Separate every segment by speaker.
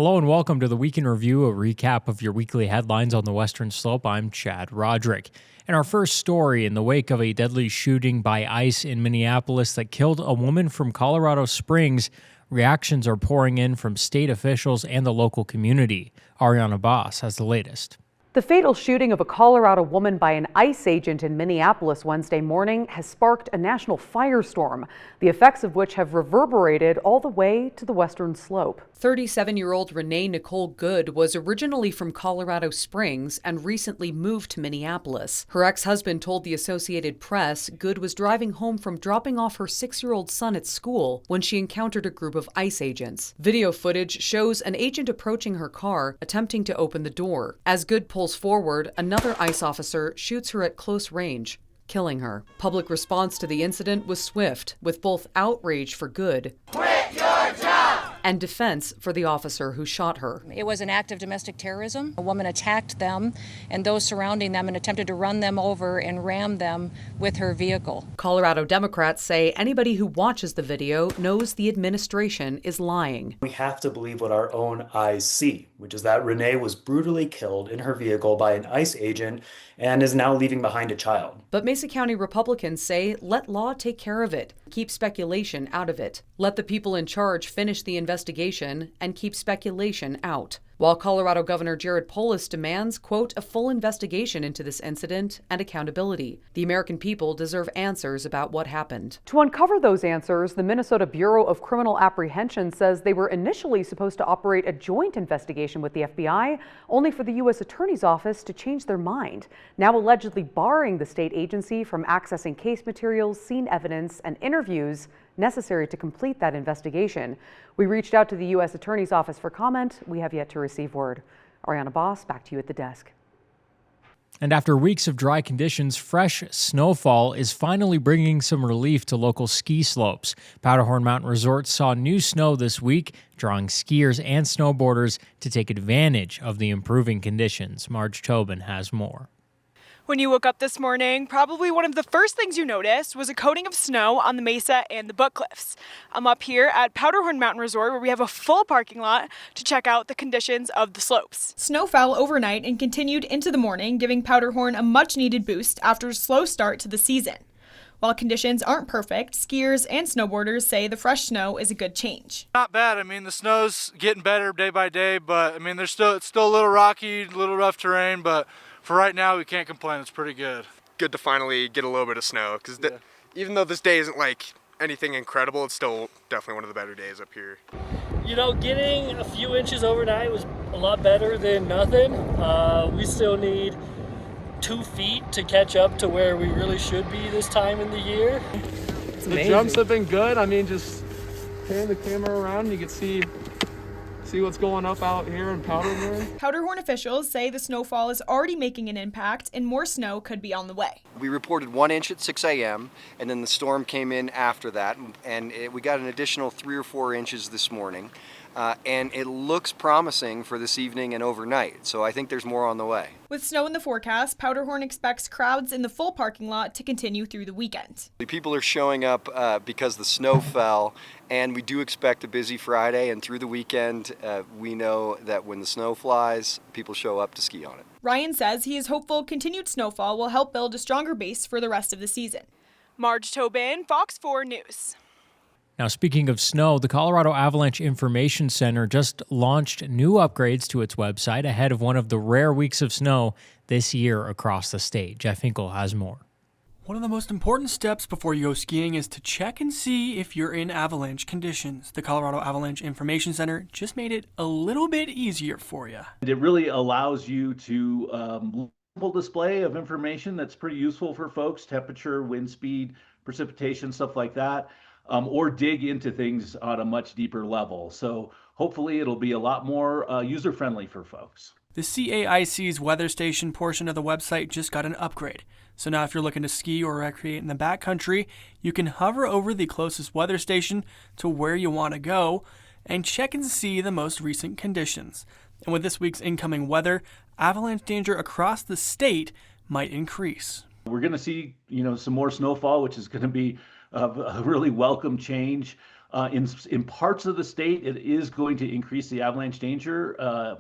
Speaker 1: Hello and welcome to the Week in Review, a recap of your weekly headlines on the Western Slope. I'm Chad Roderick. And our first story, in the wake of a deadly shooting by ICE in Minneapolis that killed a woman from Colorado Springs, reactions are pouring in from state officials and the local community. Ariana Boss has the latest.
Speaker 2: The fatal shooting of a Colorado woman by an ICE agent in Minneapolis Wednesday morning has sparked a national firestorm, the effects of which have reverberated all the way to the Western Slope.
Speaker 3: 37-year-old Renee Nicole Good was originally from Colorado Springs and recently moved to Minneapolis. Her ex-husband told the Associated Press Good was driving home from dropping off her 6-year-old son at school when she encountered a group of ICE agents. Video footage shows an agent approaching her car, attempting to open the door. As Good pulls forward, another ICE officer shoots her at close range, killing her. Public response to the incident was swift, with both outrage for Good and defense for the officer who shot her.
Speaker 4: It was an act of domestic terrorism. A woman attacked them and those surrounding them and attempted to run them over and ram them with her vehicle.
Speaker 3: Colorado Democrats say anybody who watches the video knows the administration is lying.
Speaker 5: We have to believe what our own eyes see, which is that Renee was brutally killed in her vehicle by an ICE agent and is now leaving behind a child.
Speaker 3: But Mesa County Republicans say let law take care of it. Keep speculation out of it. Let the people in charge finish the investigation and keep speculation out. While Colorado Governor Jared Polis demands, quote, a full investigation into this incident and accountability. The American people deserve answers about what happened.
Speaker 2: To uncover those answers, the Minnesota Bureau of Criminal Apprehension says they were initially supposed to operate a joint investigation with the FBI, only for the U.S. Attorney's Office to change their mind, now allegedly barring the state agency from accessing case materials, scene evidence, and interviews necessary to complete that investigation. We reached out to the U.S. Attorney's Office for comment. We have yet to receive word. Ariana Boss, back to you at the desk.
Speaker 1: And after weeks of dry conditions, fresh snowfall is finally bringing some relief to local ski slopes. Powderhorn Mountain Resort saw new snow this week, drawing skiers and snowboarders to take advantage of the improving conditions. Marge Tobin has more.
Speaker 6: When you woke up this morning, probably one of the first things you noticed was a coating of snow on the mesa and the book cliffs. I'm up here at Powderhorn Mountain Resort where we have a full parking lot to check out the conditions of the slopes. Snow fell overnight and continued into the morning, giving Powderhorn a much-needed boost after a slow start to the season. While conditions aren't perfect, skiers and snowboarders say the fresh snow is a good change.
Speaker 7: Not bad. I mean, the snow's getting better day by day, but I mean, it's still a little rocky, a little rough terrain, but for right now, we can't complain. It's pretty good.
Speaker 8: Good to finally get a little bit of snow, because even though this day isn't like anything incredible, it's still definitely one of the better days up here.
Speaker 9: You know, getting a few inches overnight was a lot better than nothing. We still need 2 feet to catch up to where we really should be this time in the year.
Speaker 10: The jumps have been good. I mean, just pan the camera around and you can see what's going up out here in Powderhorn.
Speaker 6: Powderhorn officials say the snowfall is already making an impact and more snow could be on the way.
Speaker 11: We reported 1 inch at 6 a.m. and then the storm came in after that, and we got an additional 3 or 4 inches this morning. And it looks promising for this evening and overnight, so I think there's more on the way.
Speaker 6: With snow in the forecast, Powderhorn expects crowds in the full parking lot to continue through the weekend.
Speaker 11: People are showing up because the snow fell, and we do expect a busy Friday, and through the weekend, we know that when the snow flies, people show up to ski on it.
Speaker 6: Ryan says he is hopeful continued snowfall will help build a stronger base for the rest of the season. Marge Tobin, Fox 4 News.
Speaker 1: Now, speaking of snow, the Colorado Avalanche Information Center just launched new upgrades to its website ahead of one of the rare weeks of snow this year across the state. Jeff Hinkle has more.
Speaker 12: One of the most important steps before you go skiing is to check and see if you're in avalanche conditions. The Colorado Avalanche Information Center just made it a little bit easier for you.
Speaker 13: It really allows you to simple display of information that's pretty useful for folks, temperature, wind speed, precipitation, stuff like that. Or dig into things on a much deeper level. So hopefully it'll be a lot more user-friendly for folks.
Speaker 12: The CAIC's weather station portion of the website just got an upgrade. So now if you're looking to ski or recreate in the backcountry, you can hover over the closest weather station to where you want to go and check and see the most recent conditions. And with this week's incoming weather, avalanche danger across the state might increase.
Speaker 13: We're going to see, some more snowfall, which is going to be a really welcome change. In parts of the state, it is going to increase the avalanche danger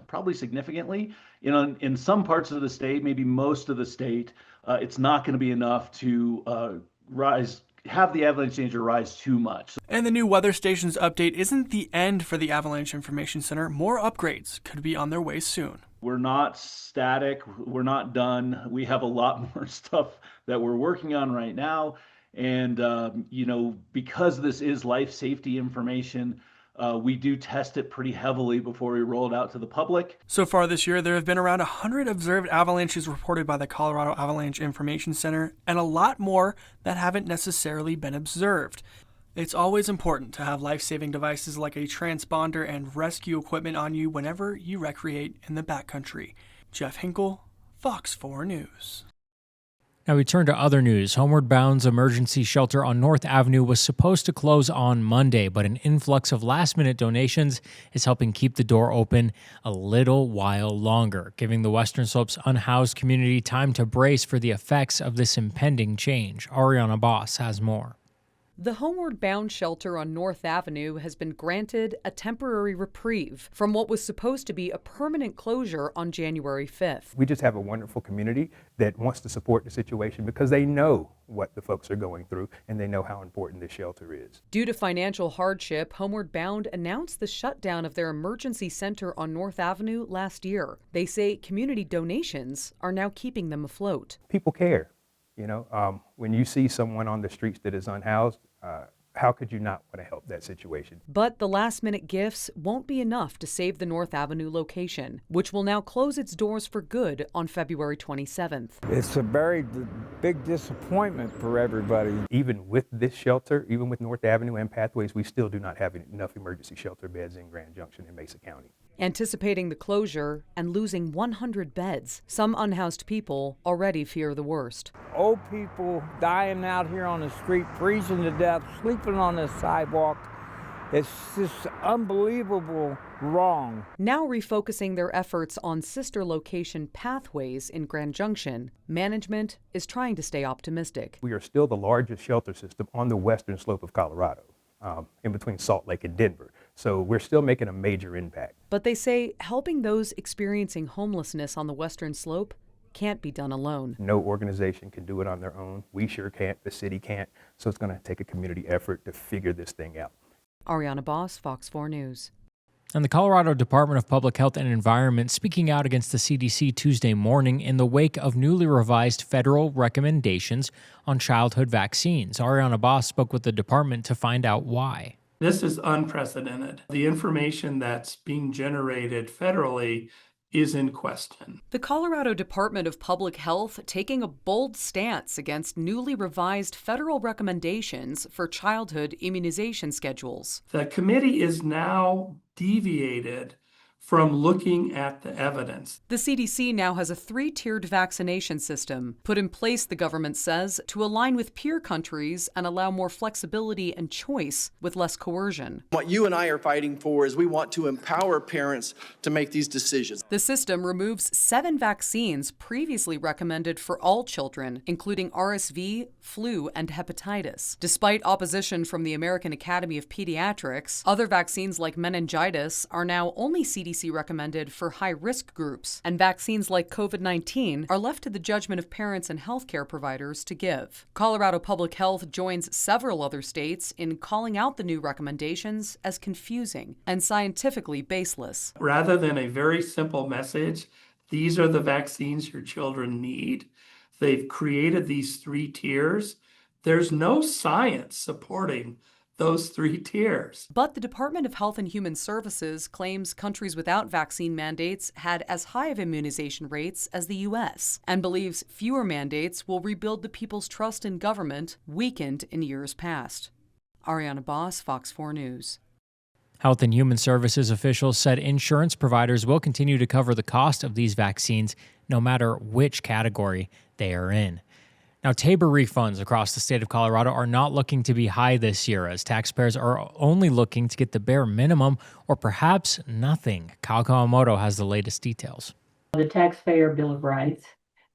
Speaker 13: probably significantly. In some parts of the state, maybe most of the state, it's not going to be enough to have the avalanche danger rise too much.
Speaker 12: And the new weather station's update isn't the end for the Avalanche Information Center. More upgrades could be on their way soon.
Speaker 13: We're not static. We're not done. We have a lot more stuff that we're working on right now. And, because this is life safety information, we do test it pretty heavily before we roll it out to the public.
Speaker 12: So far this year, there have been around 100 observed avalanches reported by the Colorado Avalanche Information Center, and a lot more that haven't necessarily been observed. It's always important to have life-saving devices like a transponder and rescue equipment on you whenever you recreate in the backcountry. Jeff Hinkle, Fox 4 News.
Speaker 1: Now we turn to other news. Homeward Bound's emergency shelter on North Avenue was supposed to close on Monday, but an influx of last-minute donations is helping keep the door open a little while longer, giving the Western Slopes unhoused community time to brace for the effects of this impending change. Ariana Boss has more.
Speaker 3: The Homeward Bound shelter on North Avenue has been granted a temporary reprieve from what was supposed to be a permanent closure on January 5th.
Speaker 14: We just have a wonderful community that wants to support the situation because they know what the folks are going through and they know how important this shelter is.
Speaker 3: Due to financial hardship, Homeward Bound announced the shutdown of their emergency center on North Avenue last year. They say community donations are now keeping them afloat.
Speaker 14: People care. When you see someone on the streets that is unhoused, how could you not want to help that situation?
Speaker 3: But the last-minute gifts won't be enough to save the North Avenue location, which will now close its doors for good on February 27th.
Speaker 15: It's a very big disappointment for everybody.
Speaker 14: Even with this shelter, even with North Avenue and Pathways, we still do not have enough emergency shelter beds in Grand Junction and Mesa County.
Speaker 3: Anticipating the closure and losing 100 beds, some unhoused people already fear the worst.
Speaker 15: Old people dying out here on the street, freezing to death, sleeping on the sidewalk. It's just unbelievable wrong.
Speaker 3: Now refocusing their efforts on sister location Pathways in Grand Junction, management is trying to stay optimistic.
Speaker 14: We are still the largest shelter system on the western slope of Colorado, in between Salt Lake and Denver. So we're still making a major impact.
Speaker 3: But they say helping those experiencing homelessness on the western slope can't be done alone.
Speaker 14: No organization can do it on their own. We sure can't. The city can't. So it's going to take a community effort to figure this thing out.
Speaker 3: Ariana Boss, Fox 4 News.
Speaker 1: And the Colorado Department of Public Health and Environment speaking out against the CDC Tuesday morning in the wake of newly revised federal recommendations on childhood vaccines. Ariana Boss spoke with the department to find out why.
Speaker 16: This is unprecedented. The information that's being generated federally is in question.
Speaker 3: The Colorado Department of Public Health taking a bold stance against newly revised federal recommendations for childhood immunization schedules.
Speaker 16: The committee is now deviated from looking at the evidence.
Speaker 3: The CDC now has a 3-tiered vaccination system put in place, the government says, to align with peer countries and allow more flexibility and choice with less coercion.
Speaker 17: What you and I are fighting for is we want to empower parents to make these decisions.
Speaker 3: The system removes 7 vaccines previously recommended for all children, including RSV, flu, and hepatitis. Despite opposition from the American Academy of Pediatrics, other vaccines like meningitis are now only CDC recommended for high-risk groups, and vaccines like COVID-19 are left to the judgment of parents and healthcare providers to give. Colorado Public Health joins several other states in calling out the new recommendations as confusing and scientifically baseless.
Speaker 16: Rather than a very simple message, these are the vaccines your children need, they've created these 3 tiers. There's no science supporting those 3 tiers.
Speaker 3: But the Department of Health and Human Services claims countries without vaccine mandates had as high of immunization rates as the U.S. and believes fewer mandates will rebuild the people's trust in government weakened in years past. Ariana Boss, Fox 4 News.
Speaker 1: Health and Human Services officials said insurance providers will continue to cover the cost of these vaccines no matter which category they are in. Now, Tabor refunds across the state of Colorado are not looking to be high this year, as taxpayers are only looking to get the bare minimum or perhaps nothing. Kyle Kawamoto has the latest details.
Speaker 18: The Taxpayer Bill of Rights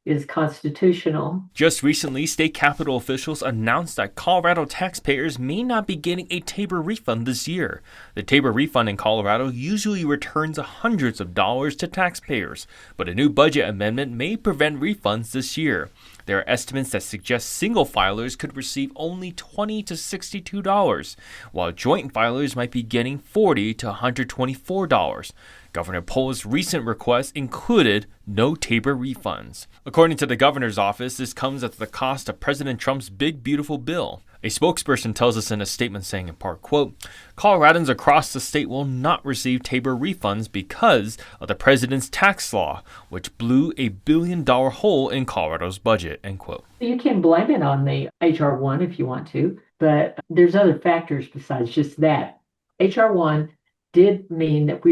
Speaker 18: is constitutional.
Speaker 19: Just recently, state capitol officials announced that Colorado taxpayers may not be getting a Tabor refund this year. The Tabor refund in Colorado usually returns hundreds of dollars to taxpayers, but a new budget amendment may prevent refunds this year. There are estimates that suggest single filers could receive only $20 to $62, while joint filers might be getting $40 to $124. Governor Polis' recent request included no Tabor refunds. According to the governor's office, this comes at the cost of President Trump's big, beautiful bill. A spokesperson tells us in a statement saying in part, quote, Coloradans across the state will not receive Tabor refunds because of the president's tax law, which blew a $1 billion hole in Colorado's budget, end quote.
Speaker 18: You can blame it on the H.R. 1 if you want to, but there's other factors besides just that. H.R. 1 did mean that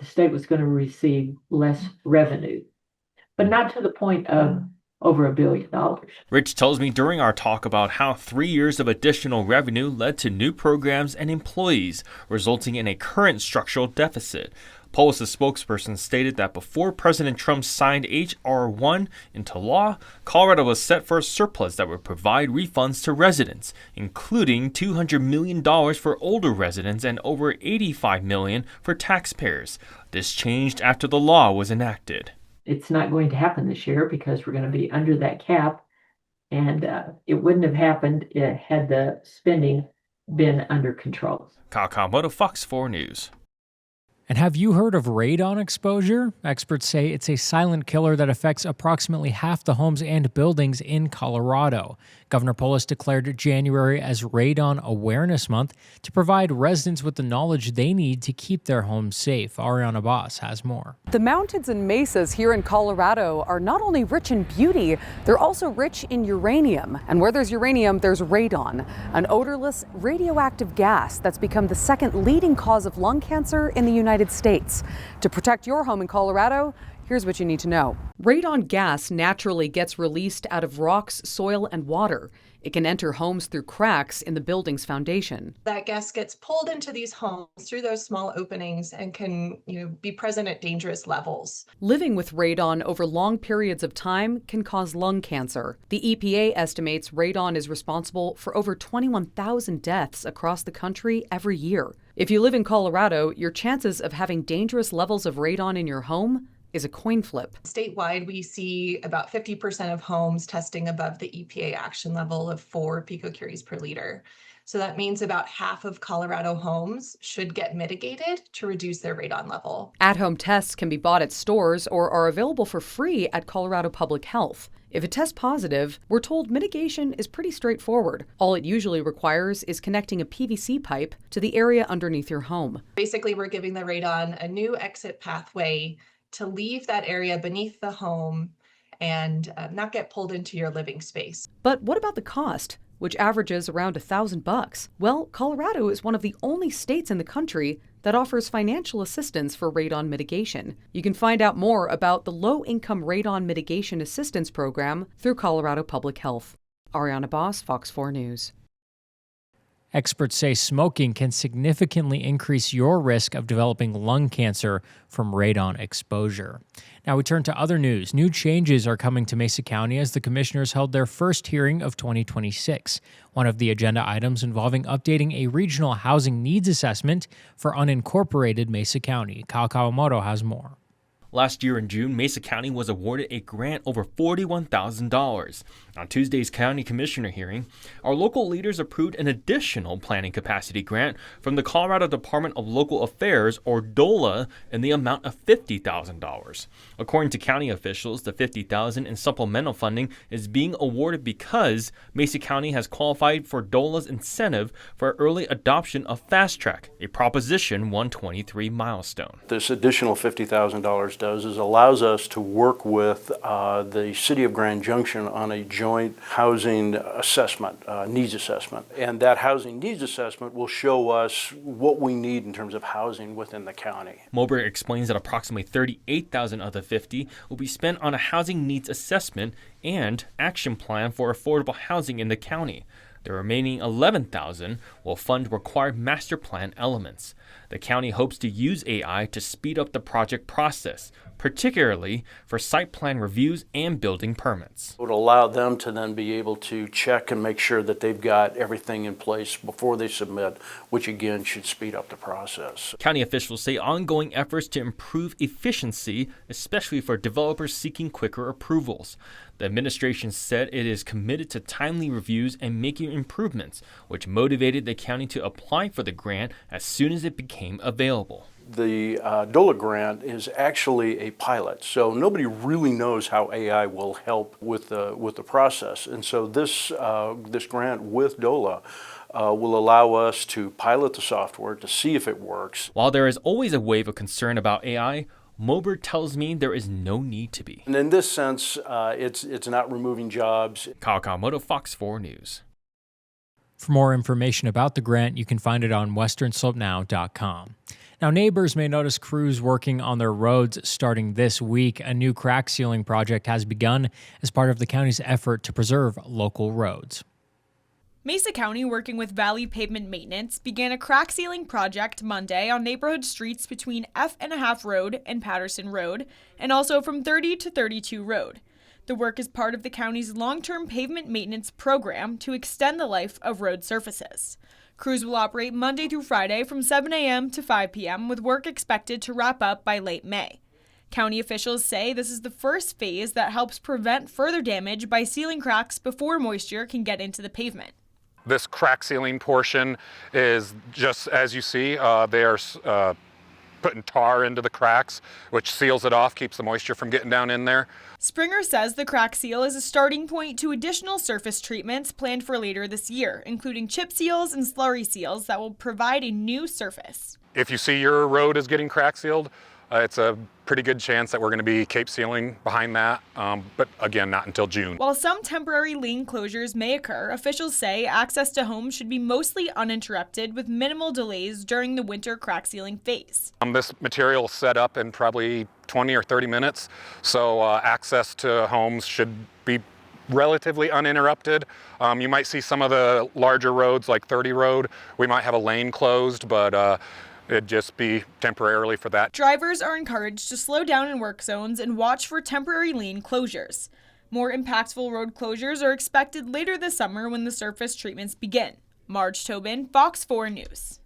Speaker 18: the state was going to receive less revenue, but not to the point of over $1 billion.
Speaker 19: Rich tells me during our talk about how 3 years of additional revenue led to new programs and employees, resulting in a current structural deficit. Polis' spokesperson stated that before President Trump signed H.R. 1 into law, Colorado was set for a surplus that would provide refunds to residents, including $200 million for older residents and over $85 million for taxpayers. This changed after the law was enacted.
Speaker 18: It's not going to happen this year because we're going to be under that cap, and it wouldn't have happened had the spending been under control.
Speaker 19: Kyle Kawamoto, Fox 4 News.
Speaker 1: And have you heard of radon exposure? Experts say it's a silent killer that affects approximately half the homes and buildings in Colorado. Governor Polis declared January as Radon Awareness Month to provide residents with the knowledge they need to keep their homes safe. Ariana Boss has more.
Speaker 2: The mountains and mesas here in Colorado are not only rich in beauty, they're also rich in uranium. And where there's uranium, there's radon, an odorless radioactive gas that's become the second leading cause of lung cancer in the United States. To protect your home in Colorado, here's what you need to know.
Speaker 3: Radon gas naturally gets released out of rocks, soil, and water. It can enter homes through cracks in the building's foundation.
Speaker 20: That gas gets pulled into these homes through those small openings and can, be present at dangerous levels.
Speaker 3: Living with radon over long periods of time can cause lung cancer. The EPA estimates radon is responsible for over 21,000 deaths across the country every year. If you live in Colorado, your chances of having dangerous levels of radon in your home is a coin flip.
Speaker 20: Statewide, we see about 50% of homes testing above the EPA action level of 4 picocuries per liter. So that means about half of Colorado homes should get mitigated to reduce their radon level.
Speaker 3: At-home tests can be bought at stores or are available for free at Colorado Public Health. If it tests positive, we're told mitigation is pretty straightforward. All it usually requires is connecting a PVC pipe to the area underneath your home.
Speaker 20: Basically, we're giving the radon a new exit pathway to leave that area beneath the home and not get pulled into your living space.
Speaker 3: But what about the cost, which averages around $1,000? Well, Colorado is one of the only states in the country that offers financial assistance for radon mitigation. You can find out more about the Low-Income Radon Mitigation Assistance Program through Colorado Public Health. Ariana Boss, Fox 4 News.
Speaker 1: Experts say smoking can significantly increase your risk of developing lung cancer from radon exposure. Now we turn to other news. New changes are coming to Mesa County as the commissioners held their first hearing of 2026. One of the agenda items involving updating a regional housing needs assessment for unincorporated Mesa County. Kyle Kawamoto has more.
Speaker 19: Last year in June, Mesa County was awarded a grant over $41,000. On Tuesday's county commissioner hearing, our local leaders approved an additional planning capacity grant from the Colorado Department of Local Affairs, or DOLA, in the amount of $50,000. According to county officials, the $50,000 in supplemental funding is being awarded because Mesa County has qualified for DOLA's incentive for early adoption of Fast Track, a Proposition 123 milestone.
Speaker 21: This additional $50,000 does is allows us to work with the City of Grand Junction on a joint housing assessment, needs assessment. And that housing needs assessment will show us what we need in terms of housing within the county.
Speaker 19: Mulberry explains that approximately $38,000 of the $50,000 will be spent on a housing needs assessment and action plan for affordable housing in the county. The remaining $11,000 will fund required master plan elements. The county hopes to use AI to speed up the project process, particularly for site plan reviews and building permits.
Speaker 21: It would allow them to then be able to check and make sure that they've got everything in place before they submit, which again should speed up the process.
Speaker 19: County officials say ongoing efforts to improve efficiency, especially for developers seeking quicker approvals. The administration said it is committed to timely reviews and making improvements, which motivated the county to apply for the grant as soon as it became available.
Speaker 21: The DOLA grant is actually a pilot, so nobody really knows how AI will help with the process. And so this grant with DOLA will allow us to pilot the software to see if it works.
Speaker 19: While there is always a wave of concern about AI, Moberg tells me there is no need to be.
Speaker 21: And in this sense, it's not removing jobs.
Speaker 19: Kyle Kawamoto, Fox 4 News.
Speaker 1: For more information about the grant, you can find it on westernslopenow.com. Now, neighbors may notice crews working on their roads starting this week. A new crack sealing project has begun as part of the county's effort to preserve local roads.
Speaker 6: Mesa County, working with Valley Pavement Maintenance, began a crack sealing project Monday on neighborhood streets between F.5 Road and Patterson Road, and also from 30 to 32 Road. The work is part of the county's long-term pavement maintenance program to extend the life of road surfaces. Crews will operate Monday through Friday from 7 a.m. to 5 p.m., with work expected to wrap up by late May. County officials say this is the first phase that helps prevent further damage by sealing cracks before moisture can get into the pavement.
Speaker 4: This crack sealing portion is just as you see, they are putting tar into the cracks, which seals it off, keeps the moisture from getting down in there.
Speaker 6: Springer says the crack seal is a starting point to additional surface treatments planned for later this year, including chip seals and slurry seals that will provide a new surface.
Speaker 4: If you see your road is getting crack sealed, it's a pretty good chance that we're going to be cape sealing behind that, but again, not until June.
Speaker 6: While some temporary lane closures may occur, officials say access to homes should be mostly uninterrupted with minimal delays during the winter crack sealing phase.
Speaker 4: This material is set up in probably 20 or 30 minutes, so access to homes should be relatively uninterrupted. You might see some of the larger roads like 30 Road, we might have a lane closed, but it'd just be temporarily for that.
Speaker 6: Drivers are encouraged to slow down in work zones and watch for temporary lane closures. More impactful road closures are expected later this summer when the surface treatments begin. Marge Tobin, Fox 4 News.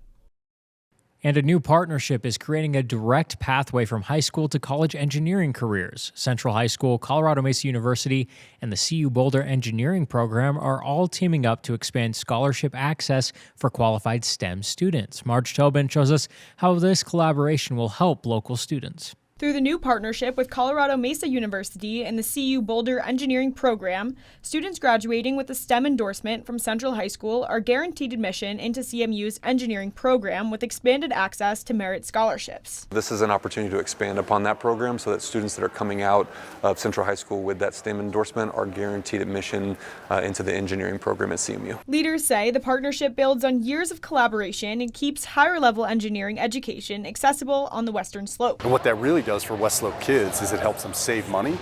Speaker 1: And a new partnership is creating a direct pathway from high school to college engineering careers. Central High School, Colorado Mesa University, and the CU Boulder Engineering Program are all teaming up to expand scholarship access for qualified STEM students. Marge Tobin shows us how this collaboration will help local students.
Speaker 6: Through the new partnership with Colorado Mesa University and the CU Boulder Engineering Program, students graduating with a STEM endorsement from Central High School are guaranteed admission into CMU's engineering program with expanded access to merit scholarships.
Speaker 22: This is an opportunity to expand upon that program so that students that are coming out of Central High School with that STEM endorsement are guaranteed admission into the engineering program at CMU.
Speaker 6: Leaders say the partnership builds on years of collaboration and keeps higher level engineering education accessible on the Western Slope.
Speaker 23: And what that really does for West Slope kids is it helps them save money,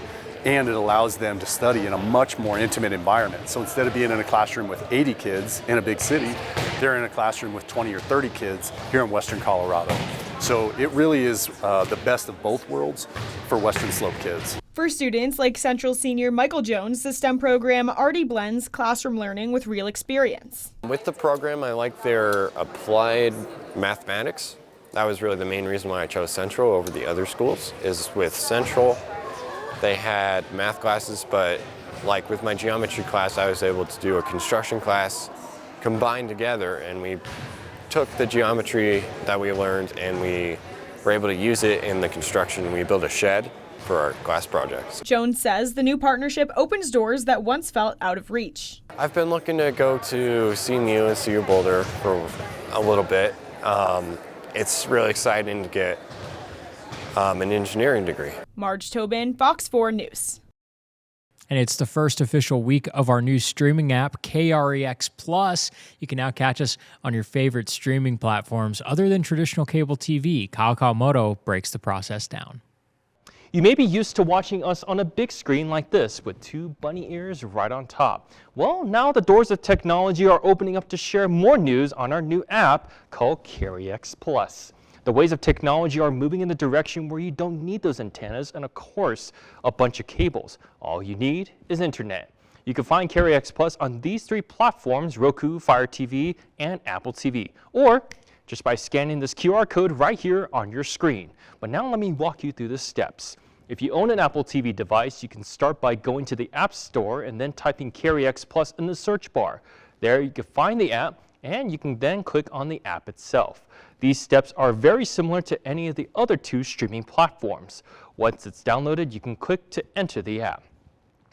Speaker 23: and it allows them to study in a much more intimate environment. So instead of being in a classroom with 80 kids in a big city, they're in a classroom with 20 or 30 kids here in Western Colorado. So it really is the best of both worlds for Western Slope kids.
Speaker 6: For students like Central senior Michael Jones, the STEM program already blends classroom learning with real experience.
Speaker 24: With the program, I like their applied mathematics. That was really the main reason why I chose Central over the other schools, is with Central, they had math classes, but like with my geometry class, I was able to do a construction class combined together, and we took the geometry that we learned and we were able to use it in the construction. We built a shed for our class projects.
Speaker 6: Jones says the new partnership opens doors that once felt out of reach.
Speaker 24: I've been looking to go to CMU and CU Boulder for a little bit. It's really exciting to get an engineering degree.
Speaker 6: Marge Tobin, Fox 4 News.
Speaker 1: And it's the first official week of our new streaming app, KREX Plus. You can now catch us on your favorite streaming platforms other than traditional cable TV. Kyle Kawamoto breaks the process down.
Speaker 19: You may be used to watching us on a big screen like this with two bunny ears right on top. Well, now the doors of technology are opening up to share more news on our new app called KREX Plus. The ways of technology are moving in the direction where you don't need those antennas and, of course, a bunch of cables. All you need is internet. You can find KREX Plus on these three platforms: Roku, Fire TV, and Apple TV, or just by scanning this QR code right here on your screen. But now let me walk you through the steps. If you own an Apple TV device, you can start by going to the App Store and then typing KREX Plus in the search bar. There you can find the app, and you can then click on the app itself. These steps are very similar to any of the other two streaming platforms. Once it's downloaded, you can click to enter the app.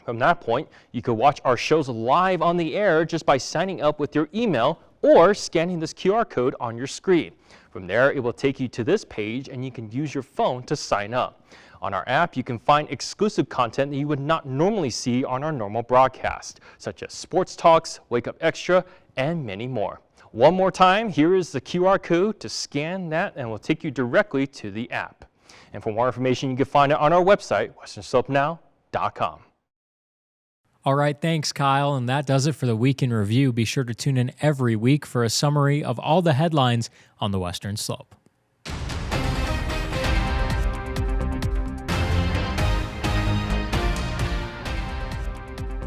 Speaker 19: From that point, you can watch our shows live on the air just by signing up with your email or scanning this QR code on your screen. From there, it will take you to this page and you can use your phone to sign up. On our app, you can find exclusive content that you would not normally see on our normal broadcast, such as sports talks, Wake Up Extra, and many more. One more time, here is the QR code to scan that and it will take you directly to the app. And for more information, you can find it on our website, westernslopenow.com.
Speaker 1: All right, thanks, Kyle. And that does it for the Week in Review. Be sure to tune in every week for a summary of all the headlines on the Western Slope.